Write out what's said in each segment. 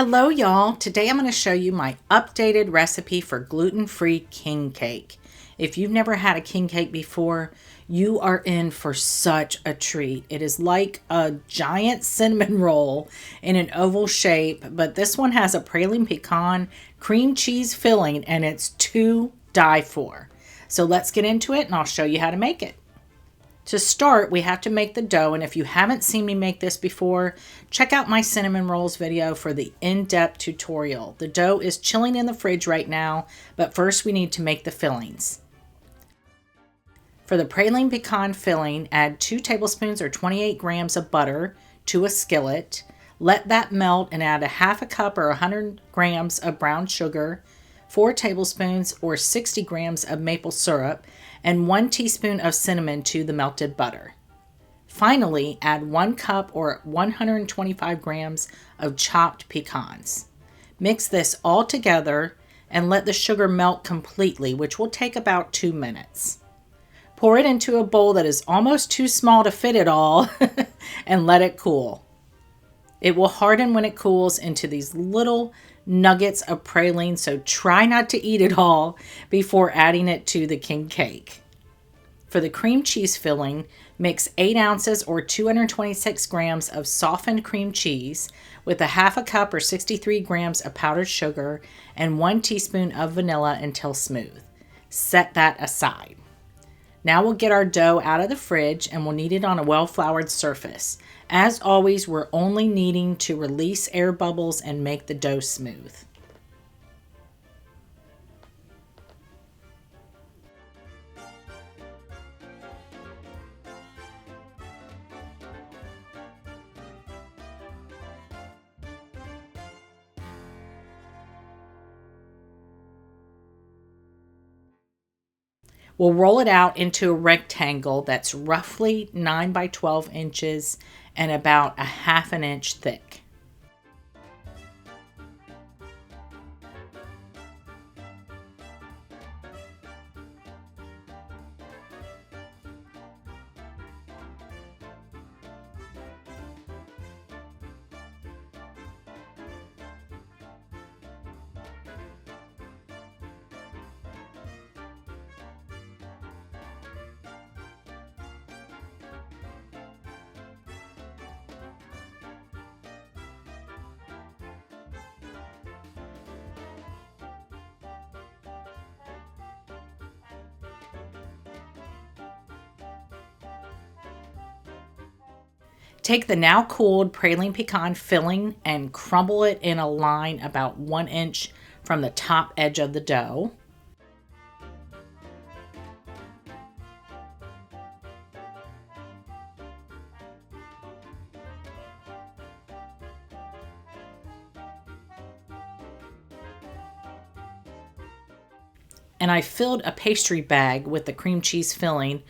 Hello y'all, today I'm going to show you my updated recipe for gluten-free king cake. If you've never had a king cake before, you are in for such a treat. It is like a giant cinnamon roll in an oval shape, but this one has a praline pecan cream cheese filling and it's to die for. So let's get into it and I'll show you how to make it. To start, we have to make the dough, and if you haven't seen me make this before, check out my cinnamon rolls video for the in-depth tutorial. The dough is chilling in the fridge right now, but first we need to make the fillings. For the praline pecan filling, add 2 tablespoons or 28 grams of butter to a skillet. Let that melt and add a half a cup or 100 grams of brown sugar, 4 tablespoons or 60 grams of maple syrup, and 1 teaspoon of cinnamon to the melted butter. Finally, add 1 cup or 125 grams of chopped pecans. Mix this all together and let the sugar melt completely, which will take about 2 minutes. Pour it into a bowl that is almost too small to fit it all and let it cool. It will harden when it cools into these little nuggets of praline, so try not to eat it all before adding it to the king cake. For the cream cheese filling, mix 8 ounces or 226 grams of softened cream cheese with a half a cup or 63 grams of powdered sugar and 1 teaspoon of vanilla until smooth. Set that aside. Now we'll get our dough out of the fridge and we'll knead it on a well-floured surface. As always, we're only needing to release air bubbles and make the dough smooth. We'll roll it out into a rectangle that's roughly 9 by 12 inches and about a half an inch thick. Take the now cooled praline pecan filling and crumble it in a line about 1 inch from the top edge of the dough. And I filled a pastry bag with the cream cheese filling,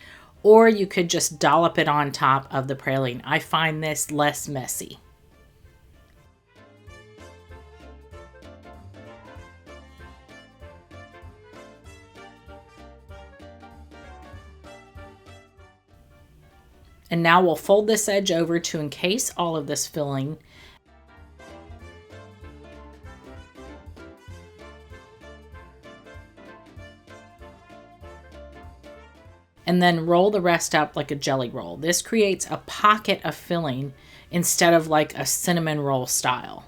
or you could just dollop it on top of the praline. I find this less messy. And now we'll fold this edge over to encase all of this filling. And then roll the rest up like a jelly roll. This creates a pocket of filling instead of like a cinnamon roll style.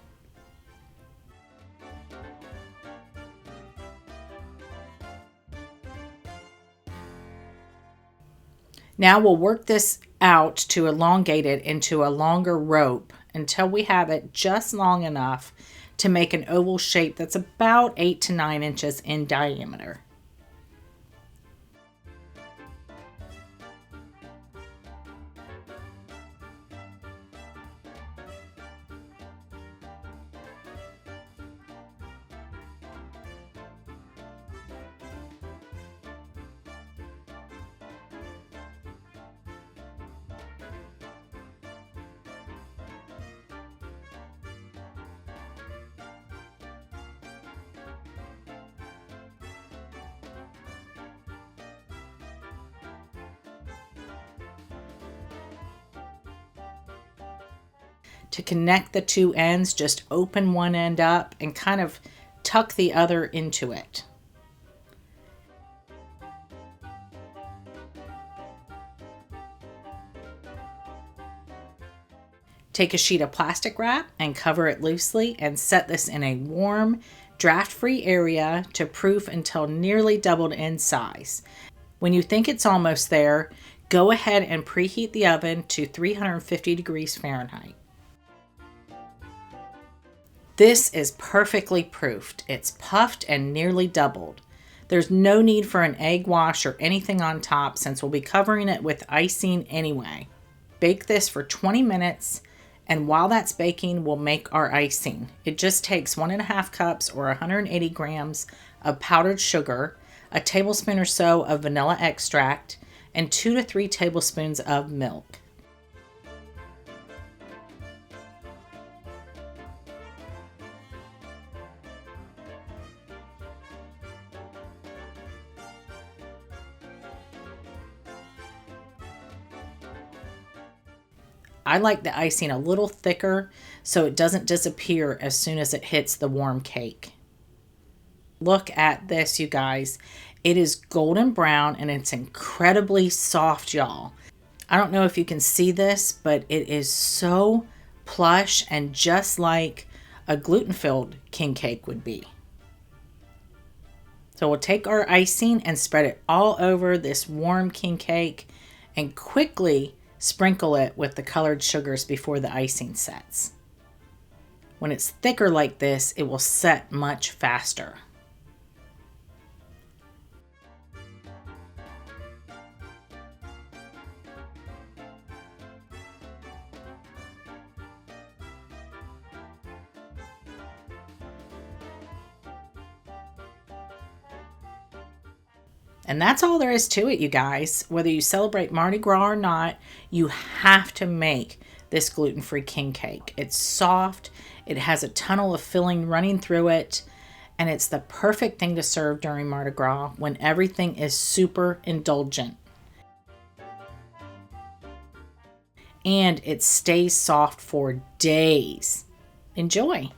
Now we'll work this out to elongate it into a longer rope until we have it just long enough to make an oval shape that's about 8 to 9 inches in diameter. To connect the two ends, just open one end up and kind of tuck the other into it. Take a sheet of plastic wrap and cover it loosely and set this in a warm, draft-free area to proof until nearly doubled in size. When you think it's almost there, go ahead and preheat the oven to 350 degrees Fahrenheit. This is perfectly proofed. It's puffed and nearly doubled. There's no need for an egg wash or anything on top since we'll be covering it with icing anyway. Bake this for 20 minutes, and while that's baking, we'll make our icing. It just takes 1.5 cups or 180 grams of powdered sugar, a tablespoon or so of vanilla extract, and 2 to 3 tablespoons of milk. I like the icing a little thicker so it doesn't disappear as soon as it hits the warm cake. Look at this, you guys. It is golden brown and it's incredibly soft, y'all. I don't know if you can see this, but it is so plush and just like a gluten-filled king cake would be. So we'll take our icing and spread it all over this warm king cake and quickly sprinkle it with the colored sugars before the icing sets. When it's thicker like this, it will set much faster. And that's all there is to it, you guys. Whether you celebrate Mardi Gras or not, you have to make this gluten-free king cake. It's soft, it has a tunnel of filling running through it, and it's the perfect thing to serve during Mardi Gras when everything is super indulgent. And it stays soft for days. Enjoy!